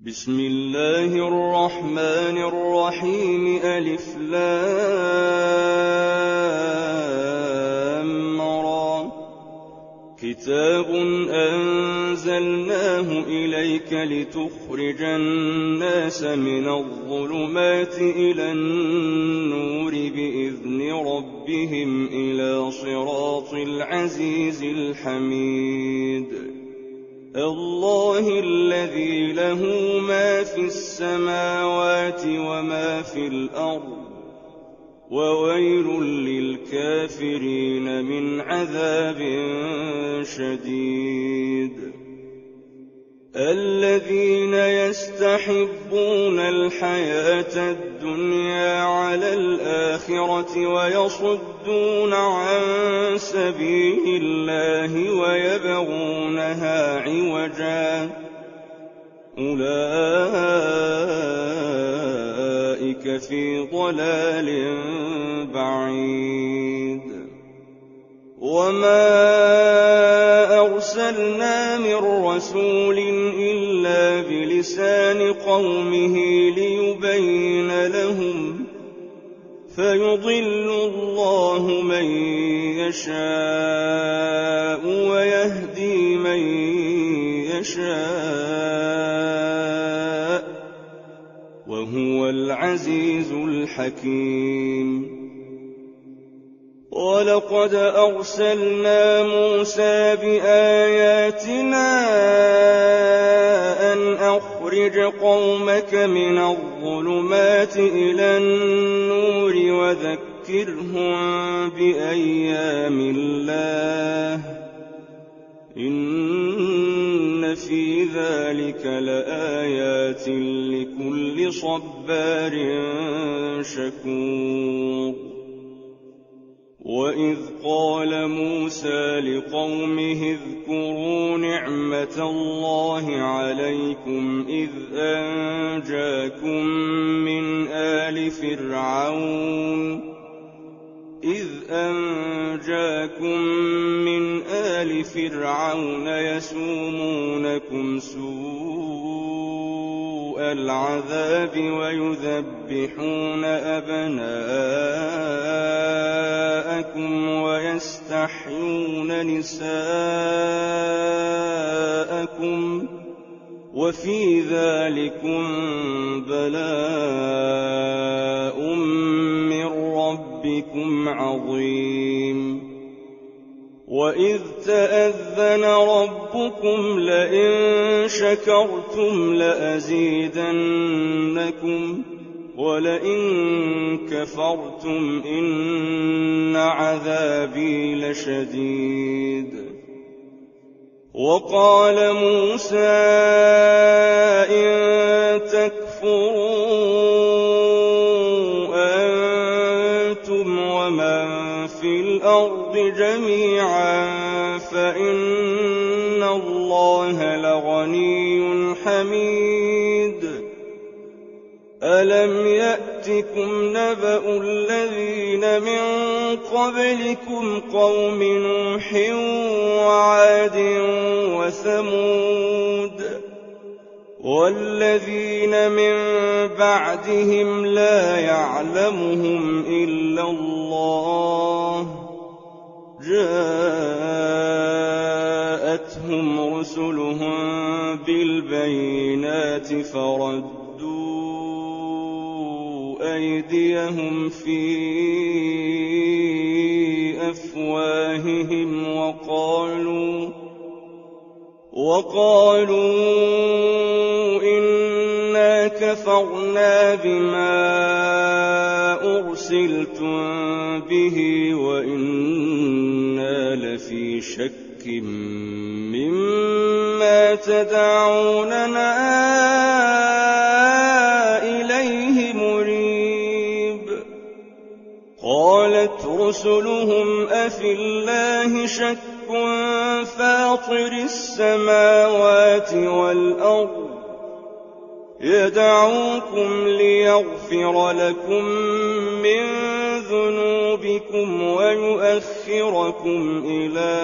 بسم الله الرحمن الرحيم ألف لام را كتاب أنزلناه إليك لتخرج الناس من الظلمات إلى النور بإذن ربهم إلى صراط العزيز الحميد الله الذي له ما في السماوات وما في الأرض وويل للكافرين من عذاب شديد الذين يستحبون الحياة الدنيا على الآخرة ويصدون عن سبيل الله ويبغونها عوجا أولئك في ضلال بعيد وما أرسلنا من رسول إلا بلسان قومه ليبين لهم فيضل الله من يشاء ويهدي من يشاء وهو العزيز الحكيم ولقد أرسلنا موسى بآياتنا أن أخرج قومك من الظلمات إلى النور وذكرهم بأيام الله إن في ذلك لآيات لكل صبار شكور وإذ قال موسى لقومه اذكروا نعمة الله عليكم إذ أنجاكم من آل فرعون يسومونكم سوء العذاب ويذبحون أبناءكم ويستحيون نساءكم وفي ذلكم بلاء من ربكم عظيم وإذ تأذن ربكم لئن شكرتم لأزيدنكم ولئن كفرتم إن عذابي لشديد وقال موسى إن تكفروا أنتم ومن في الأرض جميعا فإن الله لغني حميد ألم يأتكم نبأ الذين من قبلكم قوم نوح وعاد وثمود والذين من بعدهم لا يعلمهم إلا الله جاءتهم رسلهم بالبينات فردوا أيديهم في أفواههم وقالوا إنا كفرنا بما أرسلتم به وإنا لفي شك مما تدعوننا إليه مريب قالت رسلهم أفي الله شك فاطر السماوات والأرض يدعوكم ليغفر لكم من ذنوبكم ويؤخركم إلى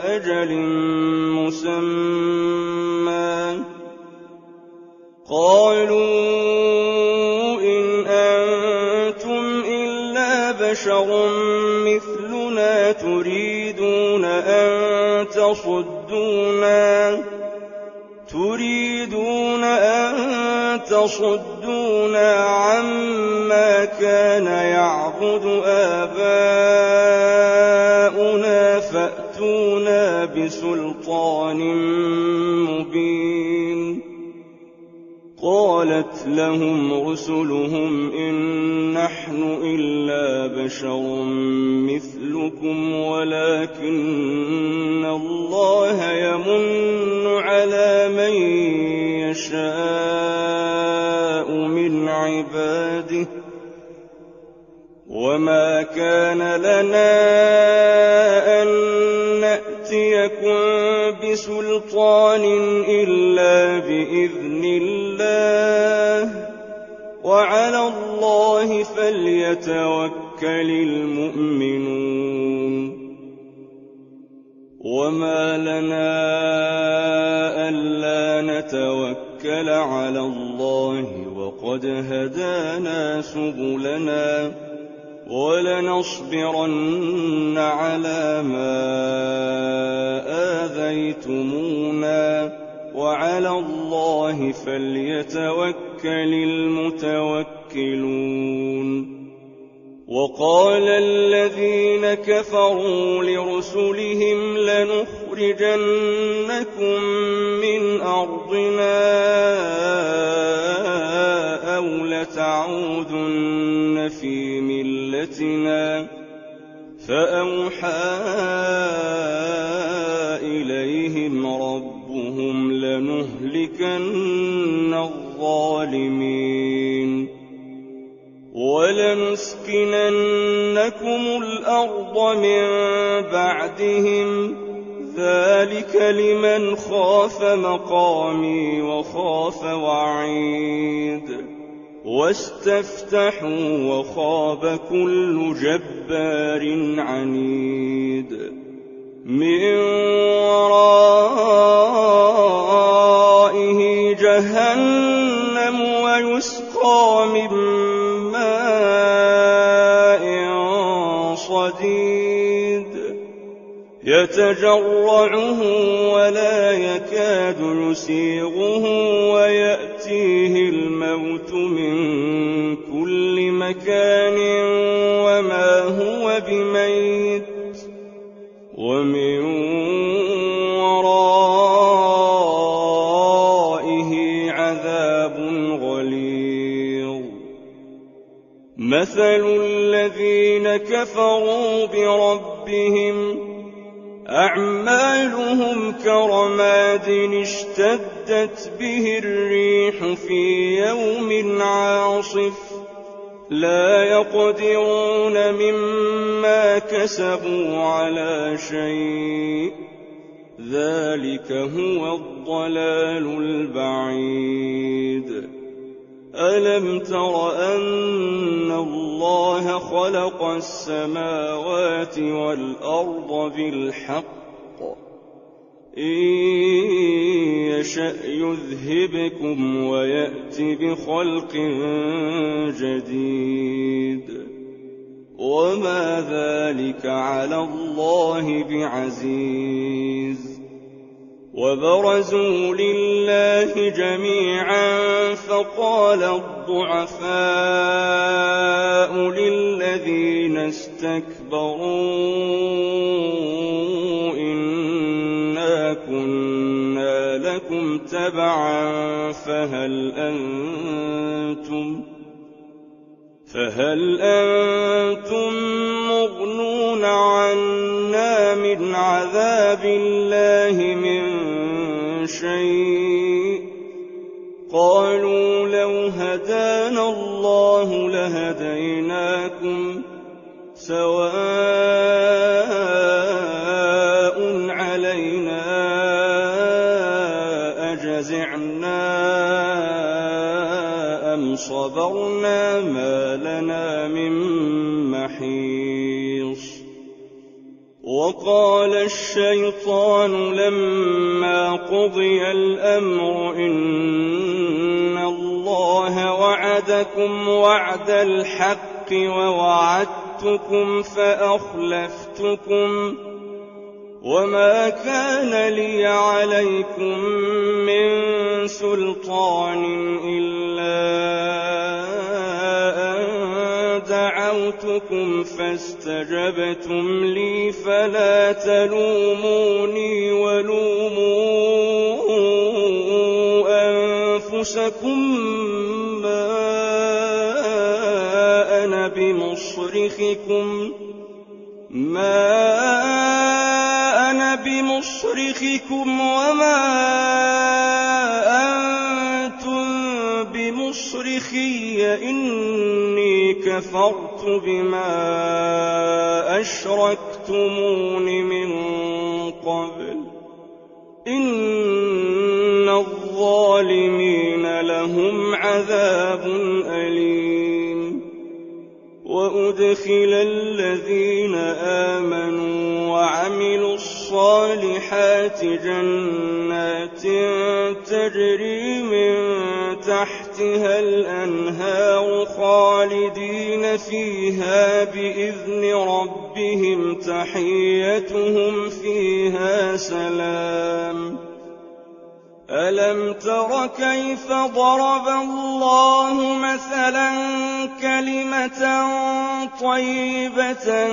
أجل مسمى قالوا إن أنتم إلا بشر مثلنا تريدون أن تصدونا عما كان يعبد آباؤنا فأتونا بسلطان مبين. قالت لهم رسلهم إن نحن إلا بشر مثلكم ولكن الله يمن على من يشاء من عباده وما كان لنا أن نأتيكم بسلطان إلا بإذن الله وعلى الله فليتوكل المؤمنون. وما لنا ألا نتوكل على الله وقد هدانا سبلنا ولنصبرن على ما آذيتمونا وعلى الله فليتوكل المتوكلون. وقال الذين كفروا لرسلهم لنخرجنكم من أرضنا أو لتعودن في ملتنا فأوحى إليهم ربهم لنهلكن الظالمين ولنسكننكم الأرض من بعدهم ذلك لمن خاف مقامي وخاف وعيد. واستفتحوا وخاب كل جبار عنيد. من ورائه جهنم ويسقى من ماء صديد يتجرعه ولا يكاد يسيغه ويأتيه الموت من كل مكان وما هو بميت ومن ورائه عذاب غليظ. مثل الذين كفروا بربهم أعمالهم كرماد اشتدت به الريح في يوم عاصف لا يقدرون مما كسبوا على شيء ذلك هو الضلال البعيد. ألم تر أن الله خلق السماوات والأرض بالحق إن يشأ يذهبكم ويأت بخلق جديد وما ذلك على الله بعزيز. وبرزوا لله جميعا فقال الضعفاء للذين استكبروا إنا كنا لكم تبعا فهل أنتم مغنون عنا من عذاب الله من شيء؟ قالوا لو هدانا الله لهديناكم سواء علينا أجزعنا أم صبرنا ما لنا من محيص. وقال الشيطان لما قضي الأمر إن وعدكم وعد الحق ووعدتكم فأخلفتكم وما كان لي عليكم من سلطان إلا أن دعوتكم فاستجبتم لي فلا تلوموني ولوموا أنفسكم ما أنا بمصرخكم وما أنتم بمصرخي إني كفرت بما أشركتمون من قبل إن الظالمين لهم عذاب أليم وأدخل الذين آمنوا وعملوا الصالحات جنات تجري من تحتها الأنهار خالدين فيها بإذن ربهم تحيتهم فيها سلام ألم تر كيف ضرب الله مثلا كلمة طيبة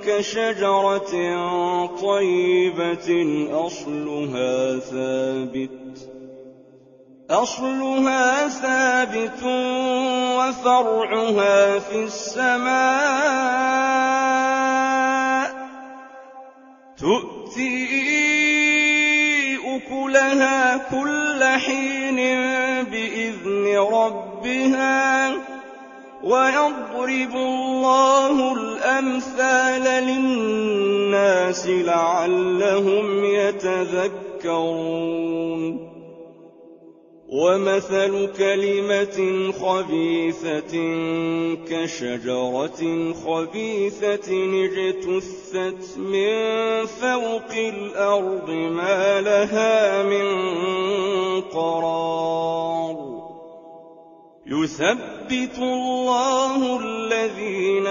كشجرة طيبة أصلها ثابت وفرعها في السماء تؤتي أكلها كل حين بإذن ربها ويضرب الله الأمثال للناس لعلهم يتذكرون ومثل كلمة خبيثة كشجرة خبيثة اجتثت من فوق الأرض ما لها من قرار يثبت الله الذين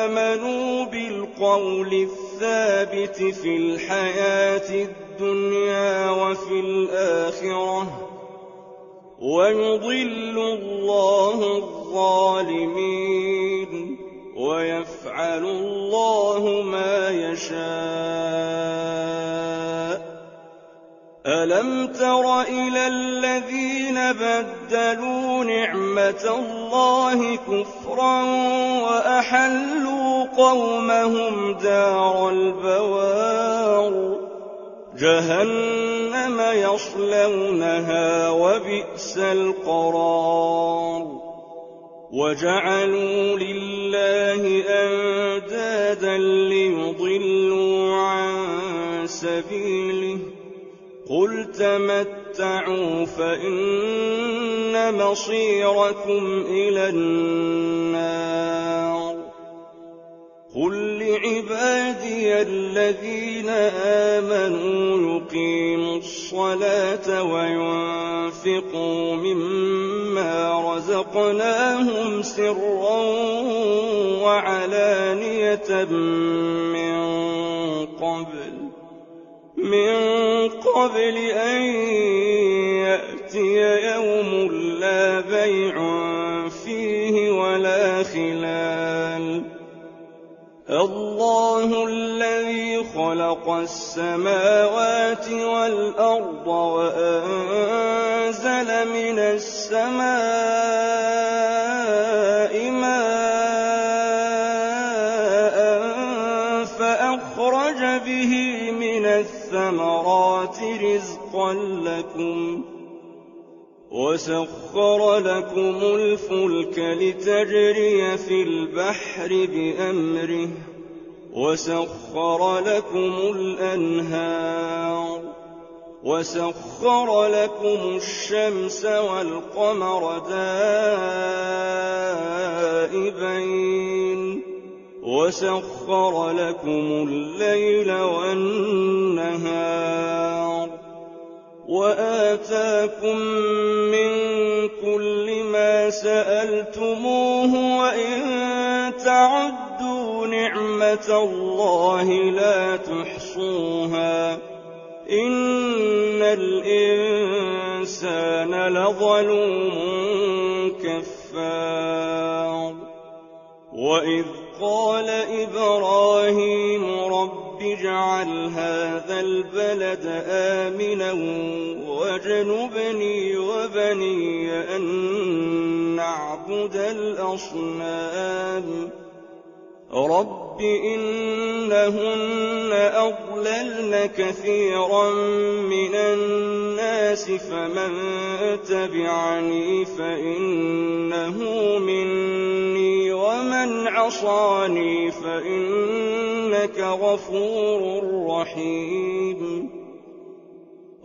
آمنوا بالقول الثابت في الحياة الدنيا وفي الآخرة ويضل الله الظالمين ويفعل الله ما يشاء ألم تر إلى الذين بدلوا نعمة الله كفرا وأحلوا قومهم دار البوار جهنم يصلونها وبئس القرار وجعلوا لله أندادا ليضلوا عن سبيله قل تمتعوا فإن مصيركم إلى النار قل لعبادي الذين آمنوا يقيموا الصلاة وينفقوا مما رزقناهم سرا وعلانية من قبل أن يأتي يوم لا بيع فيه ولا خلال الله الذي خلق السماوات والأرض وأنزل من السماء ماء فأخرج به من الثمرات رزقا لكم وسخر لكم الفلك لتجري في البحر بأمره وسخر لكم الأنهار وسخر لكم الشمس والقمر دائبين وسخر لكم الليل والنهار وآتاكم من كل ما سألتموه وإن تعدوا نعمة الله لا تحصوها إن الإنسان لظلوم كفار وإذ قال إبراهيم رب اجعل هذا البلد آمنا واجنبني وبني أن نعبد الأصنام رب إنهن أضللن كثيرا من الناس فمن تبعني فإنه مني ومن عصاني فإنك غفور رحيم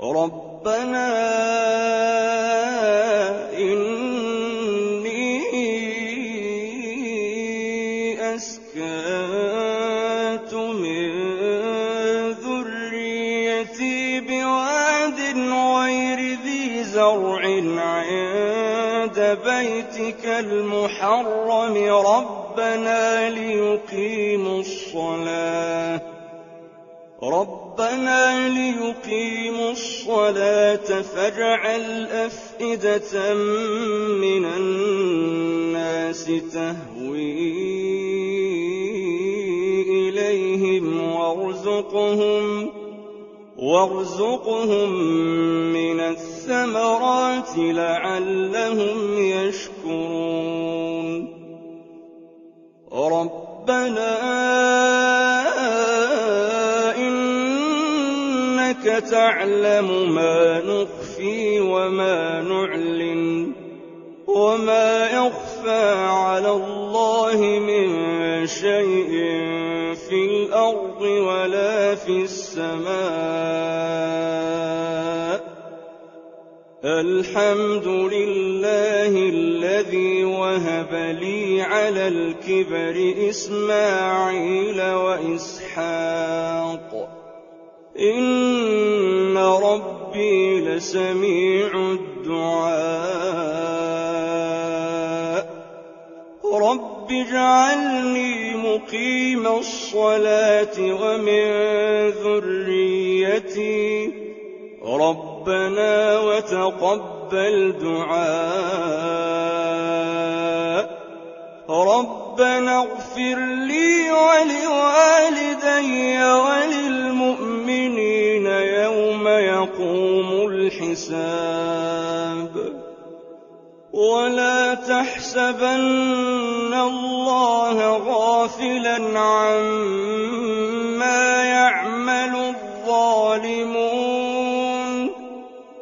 ربنا إني أسكنت من ذريتي بواد غير ذي زرع عند بيتك المحرم ربنا ليقيموا الصلاة فاجعل أفئدة من الناس تهوي إليهم وارزقهم من الثمرات لعلهم يشكرون ربنا إنك تعلم ما نخفي وما نعلن وما يخفى على الله من شيء في الأرض ولا في السماء الحمد لله الذي وهب لي على الكبر إسماعيل وإسحاق إن ربي لسميع الدعاء رب اجعلني مقيم الصلاة ومن ذريتي ربنا وتقبل دعاء ربنا اغفر لي ولوالدي وللمؤمنين يوم يقوم الحساب ولا تحسبن الله غافلا عما يعمل الظالمون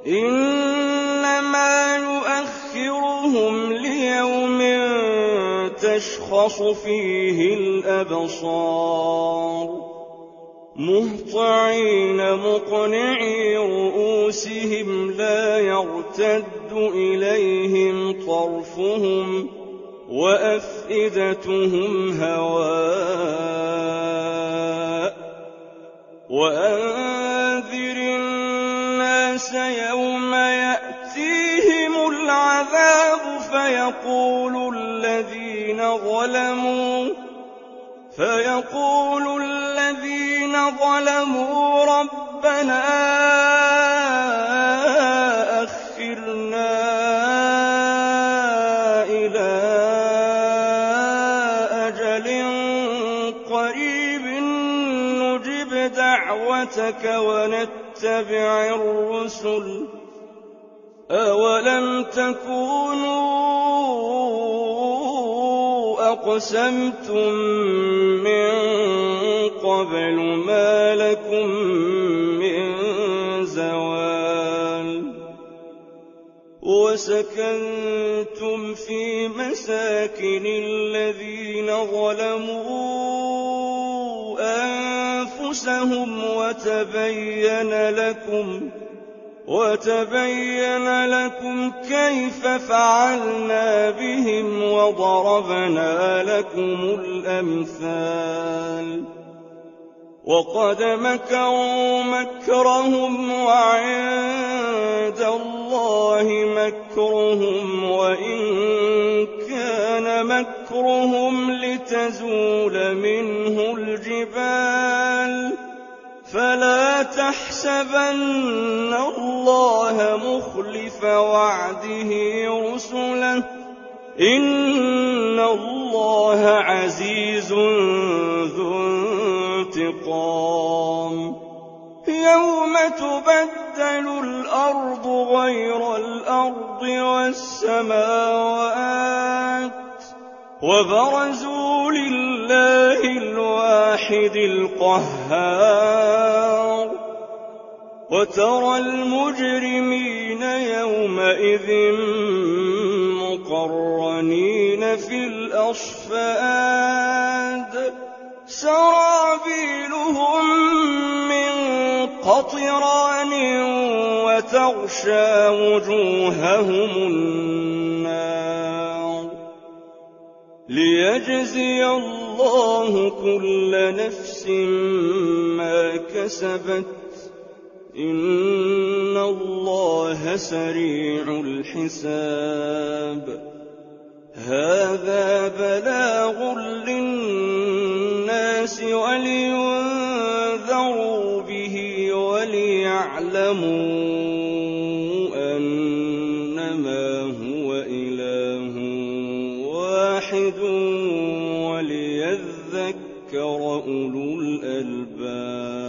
إنما يؤخرهم ليوم تشخص فيه الأبصار مهطعين مقنعي رؤوسهم لا يرتد إليهم طرفهم وأفئدتهم هواء وأنذر الناس يوم يأتيهم العذاب فيقول الذين ظلموا ربنا أخرنا إلى أجل قريب نجب دعوتك ونتبع الرسل أولم تكونوا أقسمتم من قبل ما لكم من زوال وسكنتم في مساكن الذين ظلموا أنفسهم وتبين لكم كيف فعلنا بهم وضربنا لكم الأمثال وقد مكروا مكرهم وعند الله مكرهم وإن كان مكرهم لتزول منه الجبال فلا تحسبن الله مخلف وعده رسله إن الله عزيز ذو انتقام يوم تبدل الأرض غير الأرض والسماوات وبرزوا لله الواحد القهار وترى المجرمين يومئذ مقرنين في الأصفاد سرابيلهم من قطران وتغشى وجوههم النار ليجزي الله كل نفس ما كسبت إن الله سريع الحساب هذا بلاغ للناس ولينذروا به وليعلموا أنما هو إله واحد وليذكر أولو الألباب